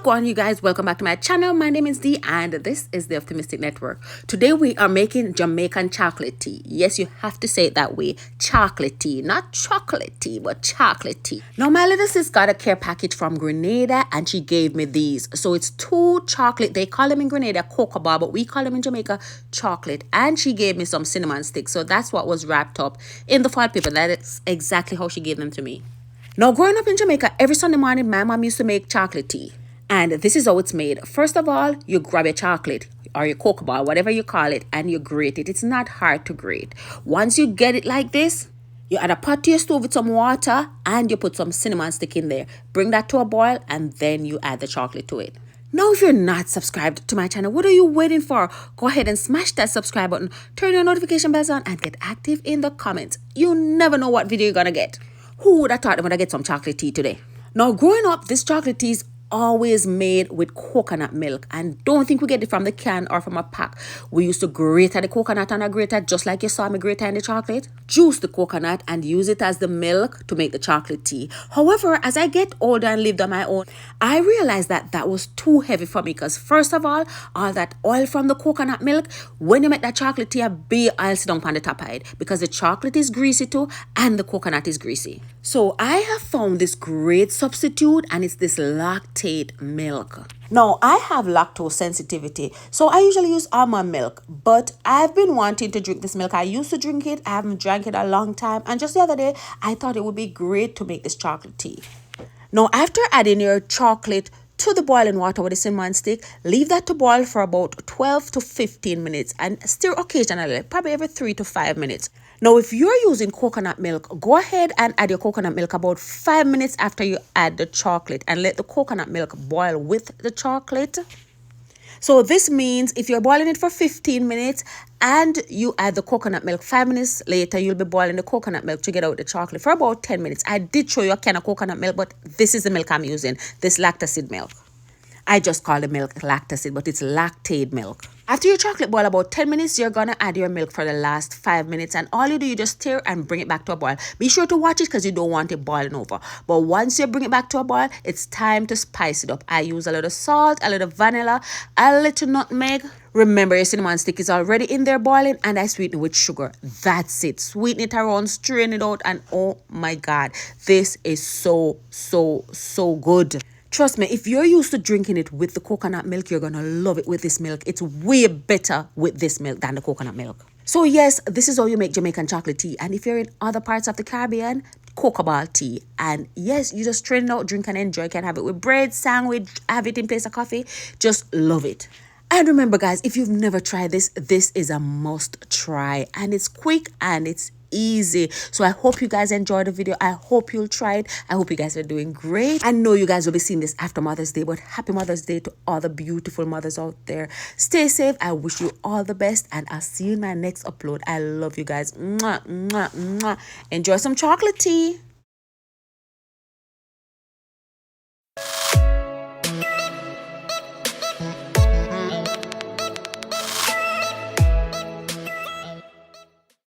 going on, you guys? Welcome back to my channel. My name is Dee and this is the Optimistic Network. Today we are making Jamaican chocolate tea. Yes, you have to say it that way. Chocolate tea. Not chocolate tea, but chocolate tea. Now my little sis got a care package from Grenada and she gave me these. So it's 2 chocolate. They call them in Grenada cocoa bar, but we call them in Jamaica chocolate. And she gave me some cinnamon sticks. So that's what was wrapped up in the foil paper. That is exactly how she gave them to me. Now, growing up in Jamaica, every Sunday morning, my mom used to make chocolate tea. And this is how it's made. First of all, you grab your chocolate or your cocoa bar, whatever you call it, and you grate it. It's not hard to grate. Once you get it like this, you add a pot to your stove with some water and you put some cinnamon stick in there. Bring that to a boil and then you add the chocolate to it. Now, if you're not subscribed to my channel, what are you waiting for? Go ahead and smash that subscribe button, turn your notification bells on, and get active in the comments. You never know what video you're gonna get. Who would have thought I'm gonna get some chocolate tea today? Now, growing up, this chocolate tea is always made with coconut milk, and don't think we get it from the can or from a pack. We used to grate the coconut on a grater, just like you saw me grating the chocolate. Juice the coconut and use it as the milk to make the chocolate tea. However, as I get older and lived on my own, I realized that that was too heavy for me because first of all that oil from the coconut milk, when you make that chocolate tea, a big oil sit down on the top of it because the chocolate is greasy too and the coconut is greasy. So I have found this great substitute and it's this lactate milk. Now, I have lactose sensitivity, so I usually use almond milk, but I've been wanting to drink this milk. I used to drink it, I haven't drank it a long time, and just the other day, I thought it would be great to make this chocolate tea. Now, after adding your chocolate to the boiling water with a cinnamon stick, leave that to boil for about 12 to 15 minutes and stir occasionally, probably every 3 to 5 minutes. Now, if you're using coconut milk, go ahead and add your coconut milk about 5 minutes after you add the chocolate and let the coconut milk boil with the chocolate. So this means if you're boiling it for 15 minutes and you add the coconut milk 5 minutes later, you'll be boiling the coconut milk to get out the chocolate for about 10 minutes. I did show you a can of coconut milk, but this is the milk I'm using, this lactacid milk. I just call the milk lactacid, but it's lactate milk. After your chocolate boil about 10 minutes, you're going to add your milk for the last 5 minutes. And all you do, you just stir and bring it back to a boil. Be sure to watch it because you don't want it boiling over. But once you bring it back to a boil, it's time to spice it up. I use a little salt, a little vanilla, a little nutmeg. Remember, your cinnamon stick is already in there boiling and I sweeten it with sugar. That's it. Sweeten it around, strain it out, and oh my God, this is so good. Trust me, if you're used to drinking it with the coconut milk, you're going to love it with this milk. It's way better with this milk than the coconut milk. So yes, this is how you make Jamaican chocolate tea. And if you're in other parts of the Caribbean, cocoa ball tea. And yes, you just strain it out, drink and enjoy. You can have it with bread, sandwich, have it in place of coffee. Just love it. And remember, guys, if you've never tried this, this is a must try. And it's quick and it's easy. So I hope you guys enjoyed the video. I hope you'll try it. I hope you guys are doing great. I know you guys will be seeing this after Mother's Day, but happy Mother's Day to all the beautiful mothers out there. Stay safe. I wish you all the best and I'll see you in my next upload. I love you guys. Mwah, mwah, mwah. Enjoy some chocolate tea.